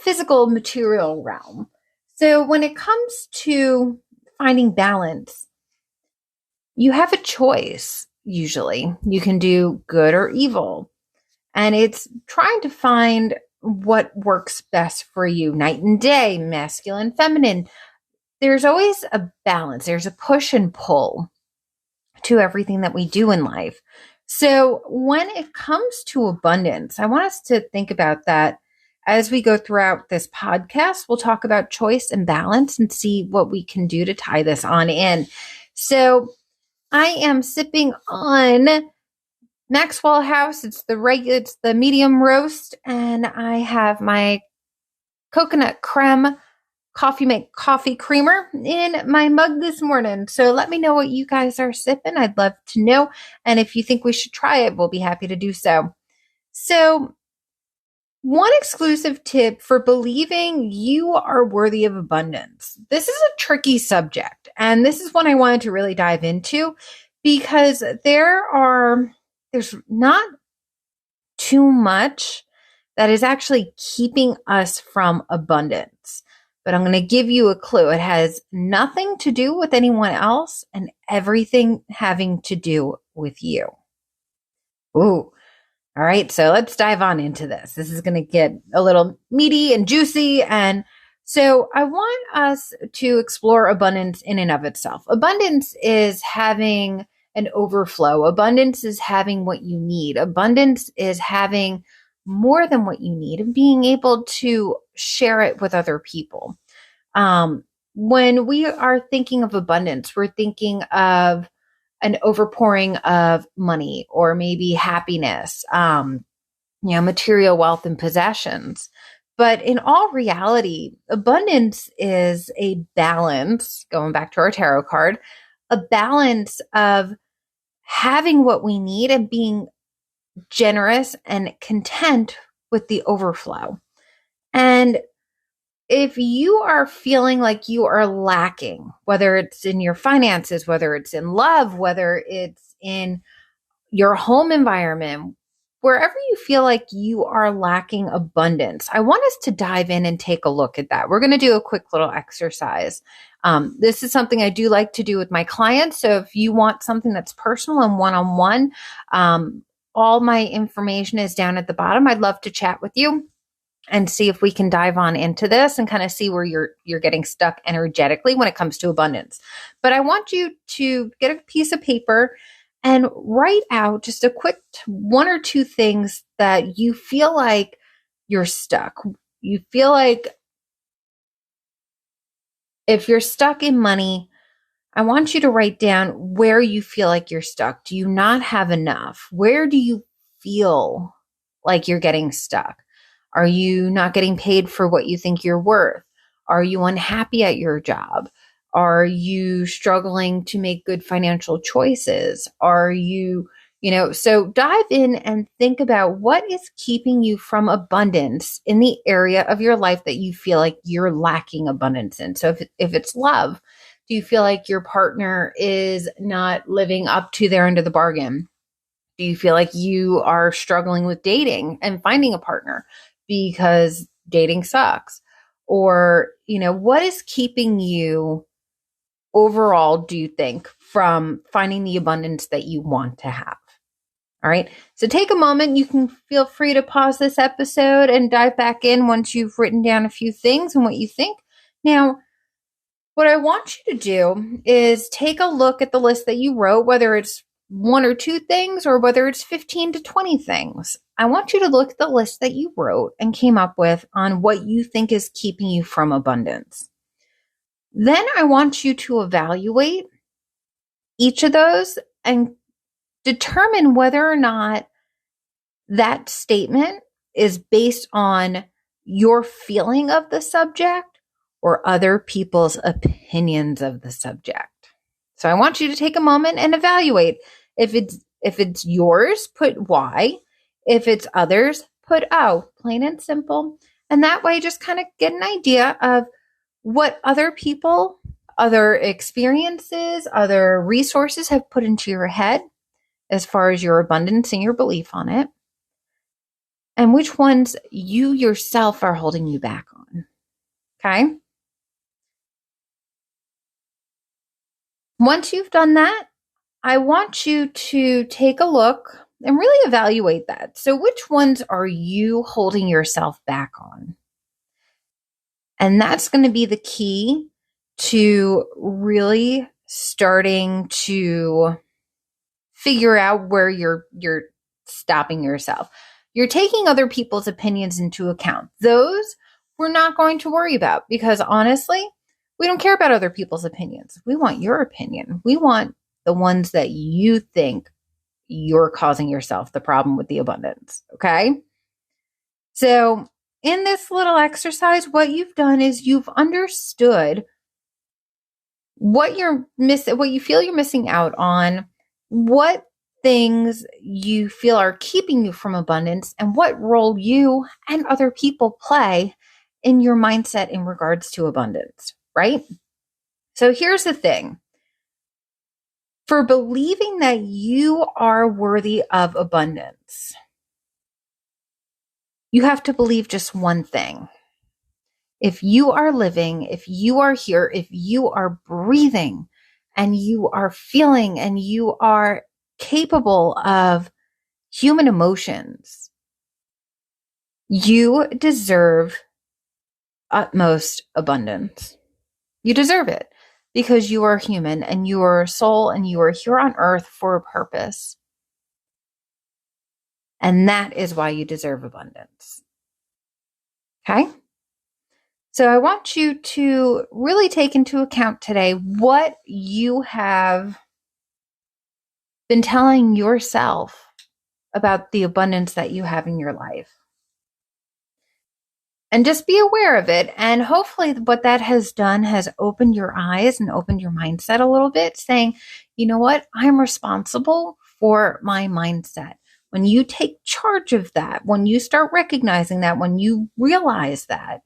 physical material realm. So when it comes to finding balance, you have a choice. Usually you can do good or evil, and it's trying to find what works best for you. Night and day, masculine, feminine. There's always a balance. There's a push and pull to everything that we do in life. So when it comes to abundance, I want us to think about that as we go throughout this podcast. We'll talk about choice and balance and see what we can do to tie this on in. So I am sipping on Maxwell House. It's the medium roast, and I have my coconut creme coffee creamer in my mug this morning. So let me know what you guys are sipping. I'd love to know. And if you think we should try it, we'll be happy to do so. So one exclusive tip for believing you are worthy of abundance. This is a tricky subject, and this is one I wanted to really dive into because there's not too much that is actually keeping us from abundance. But I'm going to give you a clue. It has nothing to do with anyone else and everything having to do with you. Ooh. All right. So let's dive on into this. This is going to get a little meaty and juicy. And so I want us to explore abundance in and of itself. Abundance is having an overflow. Abundance is having what you need. Abundance is having more than what you need and being able to share it with other people. When we are thinking of abundance, we're thinking of an overpouring of money or maybe happiness, material wealth and possessions. But in all reality, abundance is a balance, going back to our tarot card, a balance of having what we need and being generous and content with the overflow. And if you are feeling like you are lacking, whether it's in your finances, whether it's in love, whether it's in your home environment, wherever you feel like you are lacking abundance, I want us to dive in and take a look at that. We're going to do a quick little exercise. This is something I do like to do with my clients. So if you want something that's personal and one-on-one, all my information is down at the bottom. I'd love to chat with you and see if we can dive on into this and kind of see where you're getting stuck energetically when it comes to abundance. But I want you to get a piece of paper and write out just a quick one or two things that you feel like you're stuck. You feel like if you're stuck in money, I want you to write down where you feel like you're stuck. Do you not have enough? Where do you feel like you're getting stuck? Are you not getting paid for what you think you're worth? Are you unhappy at your job? Are you struggling to make good financial choices? Are you, so dive in and think about what is keeping you from abundance in the area of your life that you feel like you're lacking abundance in. So if it's love, do you feel like your partner is not living up to their end of the bargain? Do you feel like you are struggling with dating and finding a partner because dating sucks? Or, what is keeping you overall, do you think, from finding the abundance that you want to have? All right. So take a moment. You can feel free to pause this episode and dive back in once you've written down a few things and what you think. Now, what I want you to do is take a look at the list that you wrote, whether it's one or two things or whether it's 15 to 20 things. I want you to look at the list that you wrote and came up with on what you think is keeping you from abundance. Then I want you to evaluate each of those and determine whether or not that statement is based on your feeling of the subject or other people's opinions of the subject. So I want you to take a moment and evaluate. If it's yours, put why. If it's others, put oh, plain and simple. And that way just kind of get an idea of what other people, other experiences, other resources have put into your head as far as your abundance and your belief on it, and which ones you yourself are holding you back on. Okay. Once you've done that, I want you to take a look and really evaluate that. So, which ones are you holding yourself back on? And that's going to be the key to really starting to figure out where you're stopping yourself. You're taking other people's opinions into account. Those we're not going to worry about because honestly, we don't care about other people's opinions. We want your opinion. We want the ones that you think you're causing yourself the problem with the abundance. Okay. So in this little exercise, what you've done is you've understood what what you feel you're missing out on, what things you feel are keeping you from abundance, and what role you and other people play in your mindset in regards to abundance, right? So here's the thing. For believing that you are worthy of abundance, you have to believe just one thing. If you are living, if you are here, if you are breathing and you are feeling and you are capable of human emotions, you deserve utmost abundance. You deserve it because you are human and you are a soul and you are here on earth for a purpose. And that is why you deserve abundance. Okay? So I want you to really take into account today what you have been telling yourself about the abundance that you have in your life. And just be aware of it. And hopefully what that has done has opened your eyes and opened your mindset a little bit, saying, you know what? I'm responsible for my mindset. When you take charge of that, when you start recognizing that, when you realize that,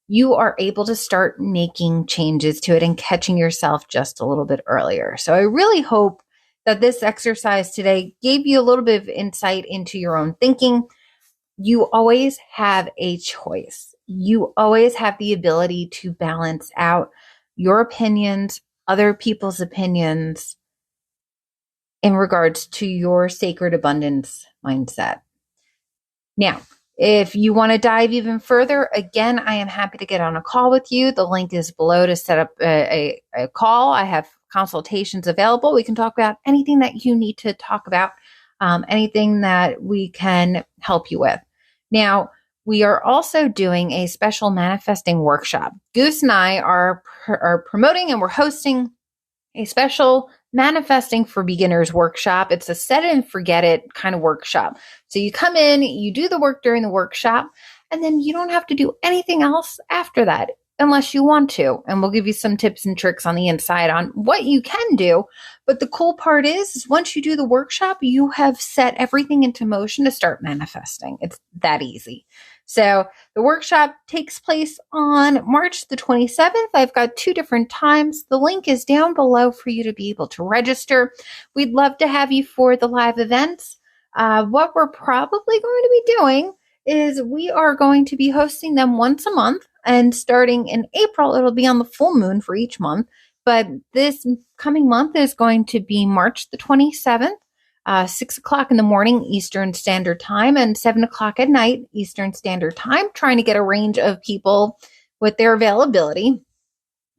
you are able to start making changes to it and catching yourself just a little bit earlier. So I really hope that this exercise today gave you a little bit of insight into your own thinking. You always have a choice. You always have the ability to balance out your opinions, other people's opinions in regards to your sacred abundance mindset. Now, if you want to dive even further, again, I am happy to get on a call with you. The link is below to set up a call. I have consultations available. We can talk about anything that you need to talk about, anything that we can help you with. Now, we are also doing a special manifesting workshop. Goose and I are promoting and we're hosting a special manifesting for beginners workshop. It's a set it and forget it kind of workshop. So you come in, you do the work during the workshop, and then you don't have to do anything else after that unless you want to. And we'll give you some tips and tricks on the inside on what you can do. But the cool part is once you do the workshop, you have set everything into motion to start manifesting. It's that easy. So the workshop takes place on March the 27th. I've got 2 different times. The link is down below for you to be able to register. We'd love to have you for the live events. What we're probably going to be doing is we are going to be hosting them once a month. And starting in April, it'll be on the full moon for each month. But this coming month is going to be March the 27th. 6 o'clock in the morning Eastern Standard Time and 7 o'clock at night Eastern Standard Time, trying to get a range of people with their availability.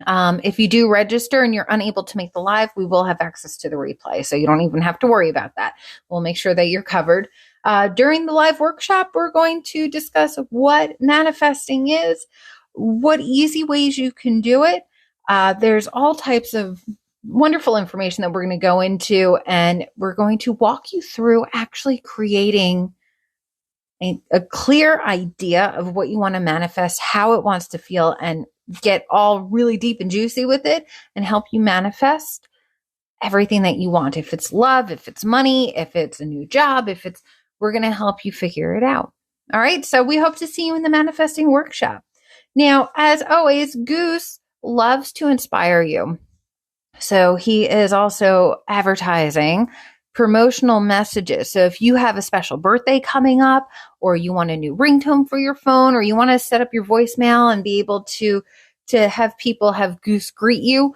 If you do register and you're unable to make the live, we will have access to the replay. So you don't even have to worry about that. We'll make sure that you're covered. During the live workshop, we're going to discuss what manifesting is, what easy ways you can do it. There's all types of wonderful information that we're going to go into, and we're going to walk you through actually creating a clear idea of what you want to manifest, how it wants to feel, and get all really deep and juicy with it and help you manifest everything that you want. If it's love, if it's money, if it's a new job, we're going to help you figure it out. All right. So we hope to see you in the manifesting workshop. Now, as always, Goose loves to inspire you. So he is also advertising promotional messages. So if you have a special birthday coming up, or you want a new ringtone for your phone, or you want to set up your voicemail and be able to have people have Goose greet you,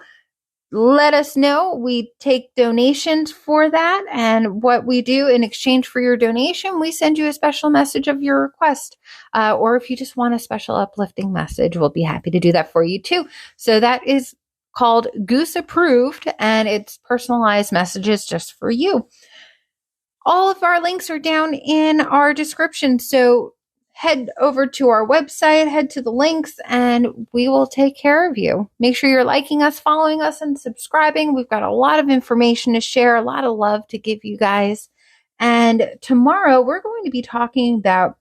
let us know. We take donations for that. And what we do in exchange for your donation, we send you a special message of your request. Or if you just want a special uplifting message, we'll be happy to do that for you too. So that is called Goose Approved, and it's personalized messages just for you. All of our links are down in our description. So head over to our website, head to the links, and we will take care of you. Make sure you're liking us, following us, and subscribing. We've got a lot of information to share, a lot of love to give you guys. And tomorrow we're going to be talking about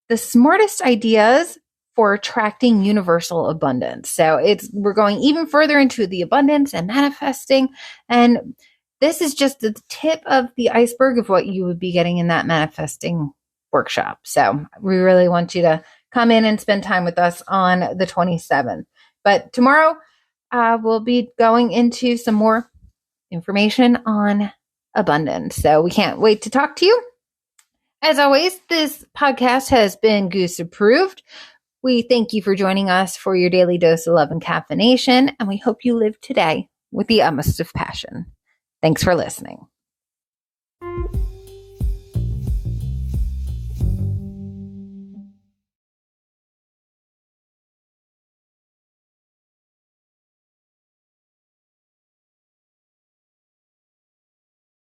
the smartest ideas for attracting universal abundance. So we're going even further into the abundance and manifesting. And this is just the tip of the iceberg of what you would be getting in that manifesting workshop. So we really want you to come in and spend time with us on the 27th. But tomorrow we'll be going into some more information on abundance. So we can't wait to talk to you. As always, this podcast has been Goose Approved. We thank you for joining us for your daily dose of love and caffeination, and we hope you live today with the utmost of passion. Thanks for listening.